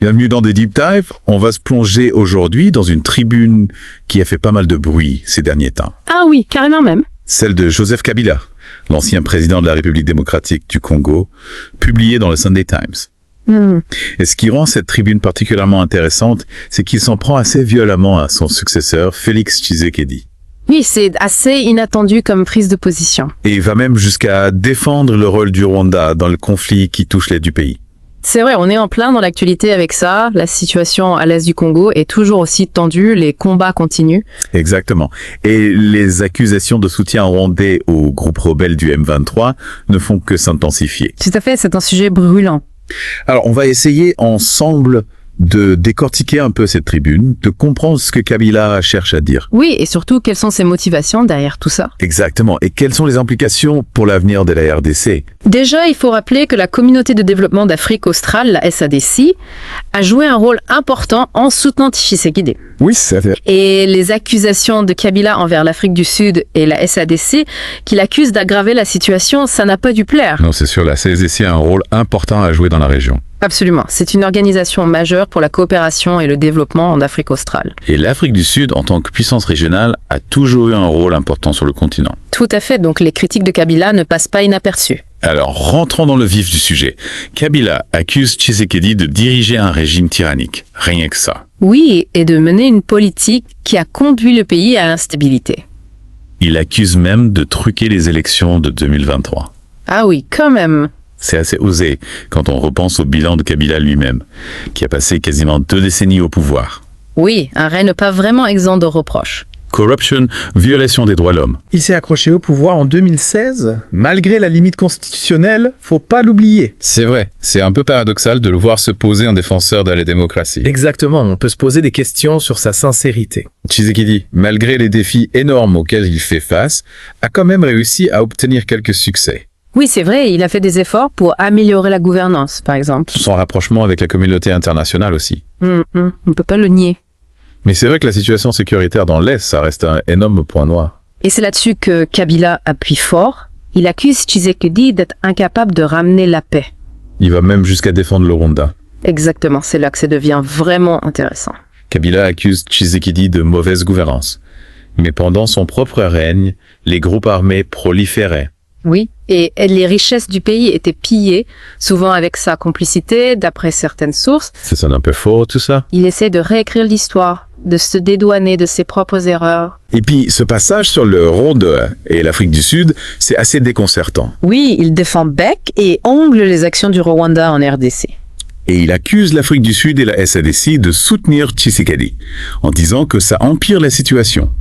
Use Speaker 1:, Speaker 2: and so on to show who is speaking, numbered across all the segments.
Speaker 1: Bienvenue dans des Deep Dive. On va se plonger aujourd'hui dans une tribune qui a fait pas mal de bruit ces derniers temps.
Speaker 2: Ah oui, carrément même.
Speaker 1: Celle de Joseph Kabila, l'ancien président de la République démocratique du Congo, publiée dans le Sunday Times. Et ce qui rend cette tribune particulièrement intéressante, c'est qu'il s'en prend assez violemment à son successeur, Félix Tshisekedi.
Speaker 2: Oui, c'est assez inattendu comme prise de position.
Speaker 1: Et il va même jusqu'à défendre le rôle du Rwanda dans le conflit qui touche l'aide du pays.
Speaker 2: C'est vrai, on est en plein dans l'actualité avec ça. La situation à l'est du Congo est toujours aussi tendue, les combats continuent.
Speaker 1: Exactement. Et les accusations de soutien rwandais au groupe rebelle du M23 ne font que s'intensifier.
Speaker 2: Tout à fait, c'est un sujet brûlant.
Speaker 1: Alors, on va essayer ensemble de décortiquer un peu cette tribune, de comprendre ce que Kabila cherche à dire.
Speaker 2: Oui, et surtout, quelles sont ses motivations derrière tout ça?
Speaker 1: Exactement. Et quelles sont les implications pour l'avenir de la RDC?
Speaker 2: Déjà, il faut rappeler que la communauté de développement d'Afrique australe, la SADC, a joué un rôle important en soutenant Tshisekedi.
Speaker 1: Oui, c'est vrai.
Speaker 2: Et les accusations de Kabila envers l'Afrique du Sud et la SADC, qui l'accusent d'aggraver la situation, ça n'a pas dû plaire.
Speaker 1: Non, c'est sûr, la SADC a un rôle important à jouer dans la région.
Speaker 2: Absolument. C'est une organisation majeure pour la coopération et le développement en Afrique australe.
Speaker 1: Et l'Afrique du Sud, en tant que puissance régionale, a toujours eu un rôle important sur le continent.
Speaker 2: Tout à fait. Donc les critiques de Kabila ne passent pas inaperçues.
Speaker 1: Alors, rentrons dans le vif du sujet. Kabila accuse Tshisekedi de diriger un régime tyrannique. Rien que ça.
Speaker 2: Oui, et de mener une politique qui a conduit le pays à l'instabilité.
Speaker 1: Il accuse même de truquer les élections de 2023.
Speaker 2: Ah oui, quand même.
Speaker 1: C'est assez osé quand on repense au bilan de Kabila lui-même, qui a passé quasiment 2 décennies au pouvoir.
Speaker 2: Oui, un règne pas vraiment exempt de reproches.
Speaker 1: Corruption, violation des droits de l'homme.
Speaker 3: Il s'est accroché au pouvoir en 2016, malgré la limite constitutionnelle, faut pas l'oublier.
Speaker 4: C'est vrai, c'est un peu paradoxal de le voir se poser en défenseur de la démocratie.
Speaker 3: Exactement, on peut se poser des questions sur sa sincérité.
Speaker 4: Tshisekedi, malgré les défis énormes auxquels il fait face, a quand même réussi à obtenir quelques succès.
Speaker 2: Oui, c'est vrai, il a fait des efforts pour améliorer la gouvernance, par exemple.
Speaker 4: Son rapprochement avec la communauté internationale aussi.
Speaker 2: On peut pas le nier.
Speaker 4: Mais c'est vrai que la situation sécuritaire dans l'Est, ça reste un énorme point noir.
Speaker 2: Et c'est là-dessus que Kabila appuie fort. Il accuse Tshisekedi d'être incapable de ramener la paix.
Speaker 4: Il va même jusqu'à défendre le Rwanda.
Speaker 2: Exactement, c'est là que ça devient vraiment intéressant.
Speaker 4: Kabila accuse Tshisekedi de mauvaise gouvernance. Mais pendant son propre règne, les groupes armés proliféraient.
Speaker 2: Oui, et les richesses du pays étaient pillées, souvent avec sa complicité, d'après certaines sources.
Speaker 4: Ça sonne un peu faux, tout ça.
Speaker 2: Il essaie de réécrire l'histoire, de se dédouaner de ses propres erreurs.
Speaker 1: Et puis, ce passage sur le Rwanda et l'Afrique du Sud, c'est assez déconcertant.
Speaker 2: Oui, il défend bec et ongle les actions du Rwanda en RDC.
Speaker 1: Et il accuse l'Afrique du Sud et la SADC de soutenir Tshisekedi, en disant que ça empire la situation.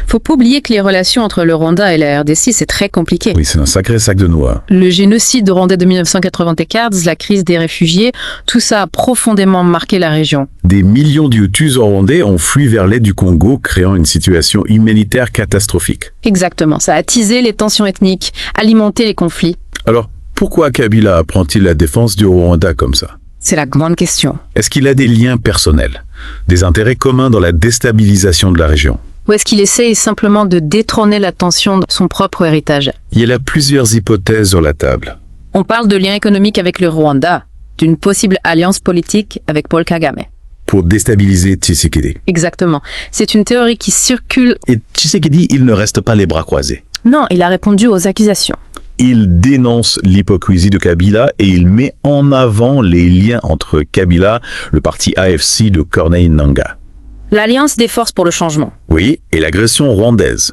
Speaker 2: Faut pas oublier que les relations entre le Rwanda et la RDC, c'est très compliqué.
Speaker 1: Oui, c'est un sacré sac de noix.
Speaker 2: Le génocide rwandais de 1994, la crise des réfugiés, tout ça a profondément marqué la région.
Speaker 1: Des millions d'Hutus rwandais ont fui vers l'est du Congo, créant une situation humanitaire catastrophique.
Speaker 2: Exactement, ça a attisé les tensions ethniques, alimenté les conflits.
Speaker 1: Alors, pourquoi Kabila prend-il la défense du Rwanda comme ça?
Speaker 2: C'est la grande question.
Speaker 1: Est-ce qu'il a des liens personnels, des intérêts communs dans la déstabilisation de la région?
Speaker 2: Ou est-ce qu'il essaye simplement de détrôner l'attention de son propre héritage?
Speaker 1: Il y a plusieurs hypothèses sur la table.
Speaker 2: On parle de liens économiques avec le Rwanda, d'une possible alliance politique avec Paul Kagame.
Speaker 1: Pour déstabiliser Tshisekedi.
Speaker 2: Exactement. C'est une théorie qui circule.
Speaker 1: Et Tshisekedi, il ne reste pas les bras croisés.
Speaker 2: Non, il a répondu aux accusations.
Speaker 1: Il dénonce l'hypocrisie de Kabila et il met en avant les liens entre Kabila, le parti AFC de Corneille Nangaa.
Speaker 2: L'Alliance des forces pour le changement.
Speaker 1: Oui, et l'agression rwandaise.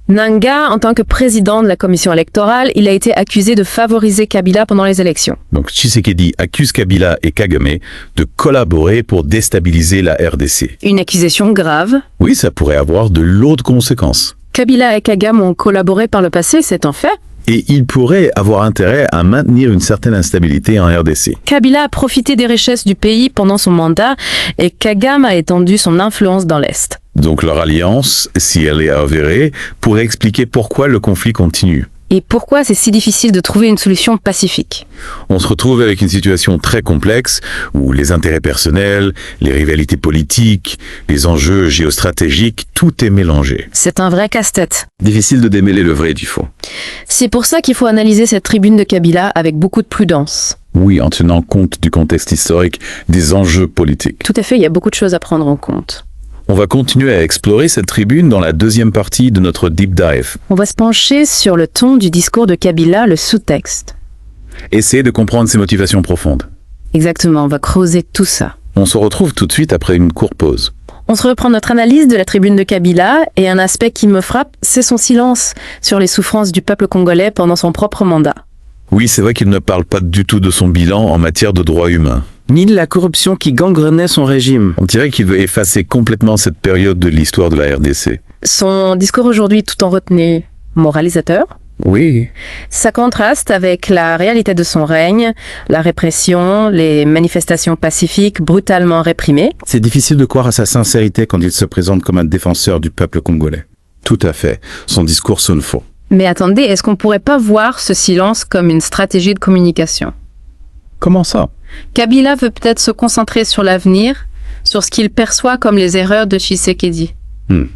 Speaker 2: Nangaa, en tant que président de la commission électorale, il a été accusé de favoriser Kabila pendant les élections.
Speaker 1: Donc Tshisekedi accuse Kabila et Kagame de collaborer pour déstabiliser la RDC.
Speaker 2: Une accusation grave.
Speaker 1: Oui, ça pourrait avoir de lourdes conséquences.
Speaker 2: Kabila et Kagame ont collaboré par le passé, c'est un fait.
Speaker 1: Et il pourrait avoir intérêt à maintenir une certaine instabilité en RDC.
Speaker 2: Kabila a profité des richesses du pays pendant son mandat et Kagame a étendu son influence dans l'Est.
Speaker 1: Donc leur alliance, si elle est avérée, pourrait expliquer pourquoi le conflit continue.
Speaker 2: Et pourquoi c'est si difficile de trouver une solution pacifique?
Speaker 1: On se retrouve avec une situation très complexe où les intérêts personnels, les rivalités politiques, les enjeux géostratégiques, tout est mélangé.
Speaker 2: C'est un vrai casse-tête.
Speaker 1: Difficile de démêler le vrai du faux.
Speaker 2: C'est pour ça qu'il faut analyser cette tribune de Kabila avec beaucoup de prudence.
Speaker 1: Oui, en tenant compte du contexte historique, des enjeux politiques.
Speaker 2: Tout à fait, il y a beaucoup de choses à prendre en compte.
Speaker 1: On va continuer à explorer cette tribune dans la deuxième partie de notre deep dive.
Speaker 2: On va se pencher sur le ton du discours de Kabila, le sous-texte.
Speaker 1: Essayer de comprendre ses motivations profondes.
Speaker 2: Exactement, on va creuser tout ça.
Speaker 1: On se retrouve tout de suite après une courte pause.
Speaker 2: On se reprend notre analyse de la tribune de Kabila, et un aspect qui me frappe, c'est son silence sur les souffrances du peuple congolais pendant son propre mandat.
Speaker 1: Oui, c'est vrai qu'il ne parle pas du tout de son bilan en matière de droits humains.
Speaker 3: Ni de la corruption qui gangrenait son régime.
Speaker 1: On dirait qu'il veut effacer complètement cette période de l'histoire de la RDC.
Speaker 2: Son discours aujourd'hui, tout en retenue moralisateur,
Speaker 1: Oui.
Speaker 2: ça contraste avec la réalité de son règne, la répression, les manifestations pacifiques brutalement réprimées.
Speaker 3: C'est difficile de croire à sa sincérité quand il se présente comme un défenseur du peuple congolais.
Speaker 1: Tout à fait. Son discours sonne faux.
Speaker 2: Mais attendez, est-ce qu'on pourrait pas voir ce silence comme une stratégie de communication?
Speaker 3: Comment ça?
Speaker 2: Kabila veut peut-être se concentrer sur l'avenir, sur ce qu'il perçoit comme les erreurs de Tshisekedi,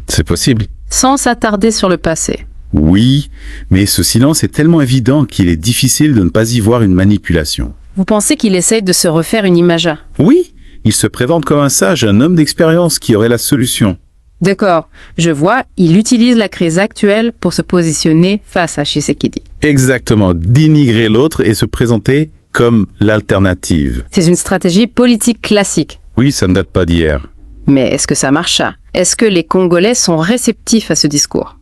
Speaker 1: C'est possible.
Speaker 2: sans s'attarder sur le passé.
Speaker 1: Oui, mais ce silence est tellement évident qu'il est difficile de ne pas y voir une manipulation.
Speaker 2: Vous pensez qu'il essaye de se refaire une image?
Speaker 1: Oui, il se présente comme un sage, un homme d'expérience qui aurait la solution.
Speaker 2: D'accord, je vois, il utilise la crise actuelle pour se positionner face à Tshisekedi.
Speaker 1: Exactement, dénigrer l'autre et se présenter comme l'alternative.
Speaker 2: C'est une stratégie politique classique.
Speaker 1: Oui, ça ne date pas d'hier.
Speaker 2: Mais est-ce que ça marcha? Est-ce que les Congolais sont réceptifs à ce discours?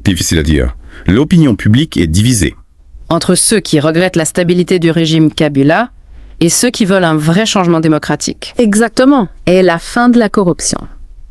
Speaker 1: Difficile à dire. L'opinion publique est divisée.
Speaker 2: Entre ceux qui regrettent la stabilité du régime Kabila et ceux qui veulent un vrai changement démocratique. Exactement. Et la fin de la corruption.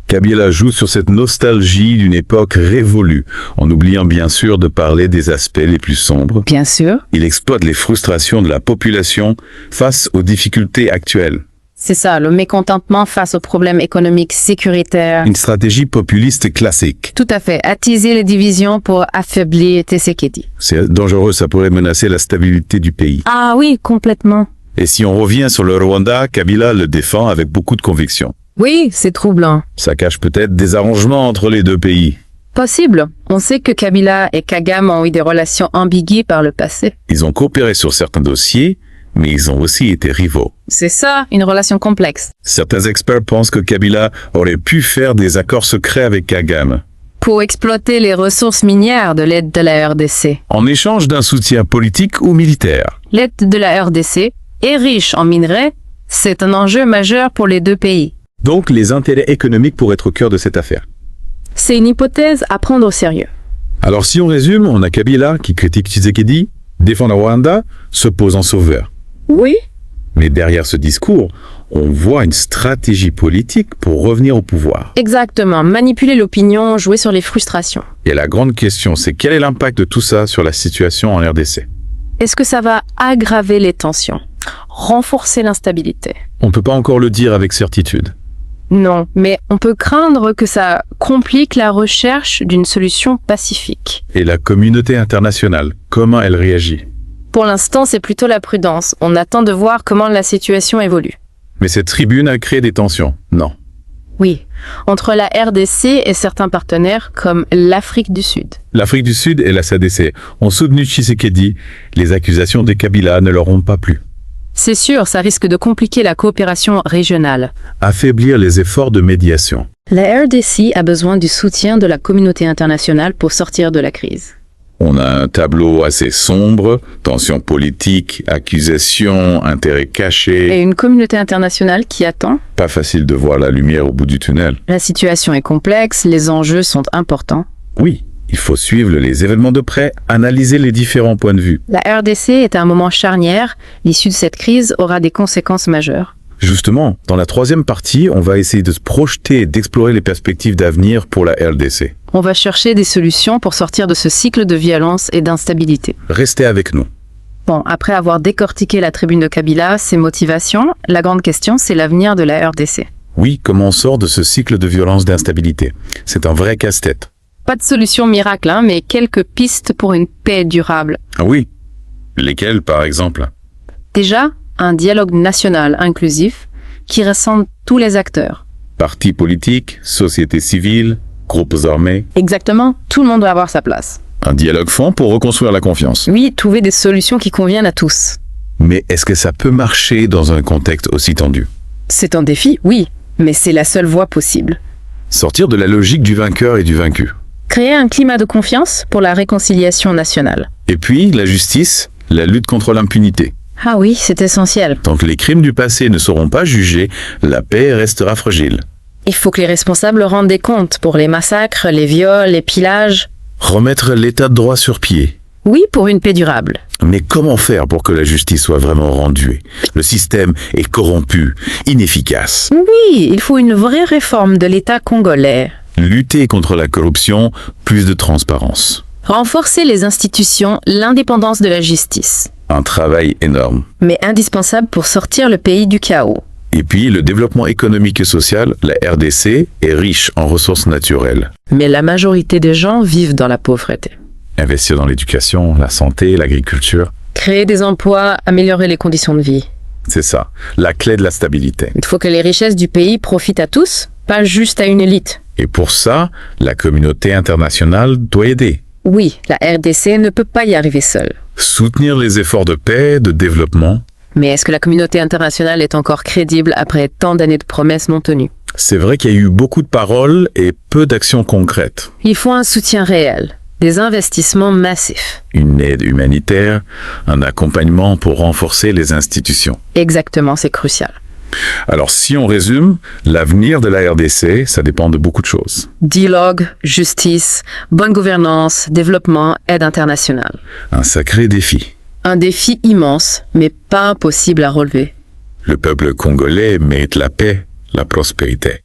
Speaker 1: Kabila joue sur cette nostalgie d'une époque révolue, en oubliant bien sûr de parler des aspects les plus sombres.
Speaker 2: Bien sûr.
Speaker 1: Il exploite les frustrations de la population face aux difficultés actuelles.
Speaker 2: C'est ça, le mécontentement face aux problèmes économiques sécuritaires.
Speaker 1: Une stratégie populiste classique.
Speaker 2: Tout à fait. Attiser les divisions pour affaiblir Tshisekedi.
Speaker 1: C'est dangereux, ça pourrait menacer la stabilité du pays.
Speaker 2: Ah oui, complètement.
Speaker 1: Et si on revient sur le Rwanda, Kabila le défend avec beaucoup de conviction.
Speaker 2: Oui, c'est troublant.
Speaker 1: Ça cache peut-être des arrangements entre les deux pays.
Speaker 2: Possible. On sait que Kabila et Kagame ont eu des relations ambiguës par le passé.
Speaker 1: Ils ont coopéré sur certains dossiers, mais ils ont aussi été rivaux.
Speaker 2: C'est ça, une relation complexe.
Speaker 1: Certains experts pensent que Kabila aurait pu faire des accords secrets avec Kagame,
Speaker 2: Pour exploiter les ressources minières de l'aide de la RDC.
Speaker 1: en échange d'un soutien politique ou militaire.
Speaker 2: L'aide de la RDC est riche en minerais. C'est un enjeu majeur pour les deux pays.
Speaker 3: Donc les intérêts économiques pourraient être au cœur de cette affaire.
Speaker 2: C'est une hypothèse à prendre au sérieux.
Speaker 1: Alors si on résume, on a Kabila qui critique Tshisekedi, défend le Rwanda, se pose en sauveur.
Speaker 2: Oui.
Speaker 1: Mais derrière ce discours, on voit une stratégie politique pour revenir au pouvoir.
Speaker 2: Exactement. Manipuler l'opinion, jouer sur les frustrations.
Speaker 1: Et la grande question, c'est quel est l'impact de tout ça sur la situation en RDC?
Speaker 2: Est-ce que ça va aggraver les tensions? Renforcer l'instabilité?
Speaker 1: On ne peut pas encore le dire avec certitude.
Speaker 2: Non, mais on peut craindre que ça complique la recherche d'une solution pacifique.
Speaker 1: Et la communauté internationale, comment elle réagit?
Speaker 2: Pour l'instant, c'est plutôt la prudence. On attend de voir comment la situation évolue.
Speaker 1: Mais cette tribune a créé des tensions. Non.
Speaker 2: Oui, entre la RDC et certains partenaires comme l'Afrique du Sud.
Speaker 1: L'Afrique du Sud et la SADC ont soutenu Tshisekedi. Les accusations de Kabila ne leur ont pas plu.
Speaker 2: C'est sûr, ça risque de compliquer la coopération régionale.
Speaker 1: Affaiblir les efforts de médiation.
Speaker 2: La RDC a besoin du soutien de la communauté internationale pour sortir de la crise.
Speaker 1: On a un tableau assez sombre, tensions politiques, accusations, intérêts cachés.
Speaker 2: Et une communauté internationale qui attend.
Speaker 1: Pas facile de voir la lumière au bout du tunnel.
Speaker 2: La situation est complexe, les enjeux sont importants.
Speaker 1: Oui, il faut suivre les événements de près, analyser les différents points de vue.
Speaker 2: La RDC est à un moment charnière. L'issue de cette crise aura des conséquences majeures.
Speaker 1: Justement, dans la troisième partie, on va essayer de se projeter et d'explorer les perspectives d'avenir pour la RDC.
Speaker 2: On va chercher des solutions pour sortir de ce cycle de violence et d'instabilité.
Speaker 1: Restez avec nous.
Speaker 2: Bon, après avoir décortiqué la tribune de Kabila, ses motivations, la grande question, c'est l'avenir de la RDC.
Speaker 1: Oui, comment on sort de ce cycle de violence d'instabilité? C'est un vrai casse-tête.
Speaker 2: Pas de solution miracle, mais quelques pistes pour une paix durable.
Speaker 1: Ah oui? Lesquelles, par exemple?
Speaker 2: Déjà, un dialogue national inclusif qui rassemble tous les acteurs.
Speaker 1: Partis politiques, société civile, groupes armés.
Speaker 2: Exactement, tout le monde doit avoir sa place.
Speaker 1: Un dialogue franc pour reconstruire la confiance.
Speaker 2: Oui, trouver des solutions qui conviennent à tous.
Speaker 1: Mais est-ce que ça peut marcher dans un contexte aussi tendu?
Speaker 2: C'est un défi, oui, mais c'est la seule voie possible.
Speaker 1: Sortir de la logique du vainqueur et du vaincu.
Speaker 2: Créer un climat de confiance pour la réconciliation nationale.
Speaker 1: Et puis, la justice, la lutte contre l'impunité.
Speaker 2: Ah oui, c'est essentiel.
Speaker 1: Tant que les crimes du passé ne seront pas jugés, la paix restera fragile.
Speaker 2: Il faut que les responsables rendent des comptes pour les massacres, les viols, les pillages.
Speaker 1: Remettre l'état de droit sur pied.
Speaker 2: Oui, pour une paix durable.
Speaker 1: Mais comment faire pour que la justice soit vraiment rendue? Le système est corrompu, inefficace.
Speaker 2: Oui, il faut une vraie réforme de l'État congolais.
Speaker 1: Lutter contre la corruption, plus de transparence.
Speaker 2: Renforcer les institutions, l'indépendance de la justice.
Speaker 1: Un travail énorme.
Speaker 2: Mais indispensable pour sortir le pays du chaos.
Speaker 1: Et puis, le développement économique et social, la RDC est riche en ressources naturelles.
Speaker 2: Mais la majorité des gens vivent dans la pauvreté.
Speaker 1: Investir dans l'éducation, la santé, l'agriculture,
Speaker 2: Créer des emplois, améliorer les conditions de vie.
Speaker 1: c'est ça, la clé de la stabilité.
Speaker 2: Il faut que les richesses du pays profitent à tous, pas juste à une élite.
Speaker 1: Et pour ça, la communauté internationale doit aider.
Speaker 2: Oui, la RDC ne peut pas y arriver seule.
Speaker 1: Soutenir les efforts de paix, de développement.
Speaker 2: Mais est-ce que la communauté internationale est encore crédible après tant d'années de promesses non tenues?
Speaker 1: C'est vrai qu'il y a eu beaucoup de paroles et peu d'actions concrètes.
Speaker 2: Il faut un soutien réel, des investissements massifs.
Speaker 1: Une aide humanitaire, un accompagnement pour renforcer les institutions.
Speaker 2: Exactement, c'est crucial.
Speaker 1: Alors si on résume, l'avenir de la RDC, ça dépend de beaucoup de choses.
Speaker 2: Dialogue, justice, bonne gouvernance, développement, aide internationale.
Speaker 1: Un sacré défi.
Speaker 2: Un défi immense, mais pas impossible à relever.
Speaker 1: Le peuple congolais mérite la paix, la prospérité.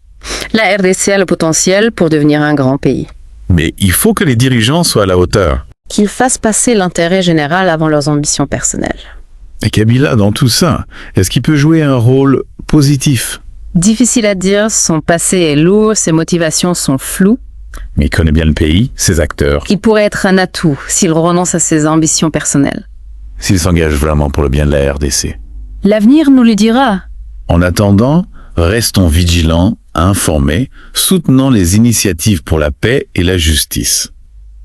Speaker 2: La RDC a le potentiel pour devenir un grand pays.
Speaker 1: Mais il faut que les dirigeants soient à la hauteur.
Speaker 2: Qu'ils fassent passer l'intérêt général avant leurs ambitions personnelles.
Speaker 1: Et Kabila, dans tout ça, est-ce qu'il peut jouer un rôle positif?
Speaker 2: Difficile à dire, son passé est lourd, ses motivations sont floues.
Speaker 1: Mais il connaît bien le pays, ses acteurs.
Speaker 2: Il pourrait être un atout s'il renonce à ses ambitions personnelles.
Speaker 1: S'il s'engage vraiment pour le bien de la RDC.
Speaker 2: L'avenir nous le dira.
Speaker 1: En attendant, restons vigilants, informés, soutenant les initiatives pour la paix et la justice.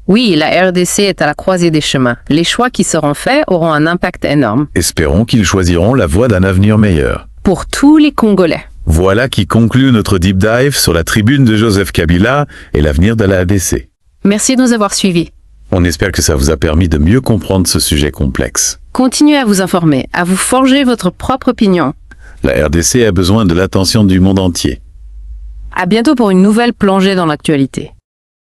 Speaker 2: Oui, la RDC est à la croisée des chemins. Les choix qui seront faits auront un impact énorme.
Speaker 1: Espérons qu'ils choisiront la voie d'un avenir meilleur.
Speaker 2: Pour tous les Congolais.
Speaker 1: Voilà qui conclut notre deep dive sur la tribune de Joseph Kabila et l'avenir de la RDC.
Speaker 2: Merci de nous avoir suivis.
Speaker 1: On espère que ça vous a permis de mieux comprendre ce sujet complexe.
Speaker 2: Continuez à vous informer, à vous forger votre propre opinion.
Speaker 1: La RDC a besoin de l'attention du monde entier.
Speaker 2: À bientôt pour une nouvelle plongée dans l'actualité.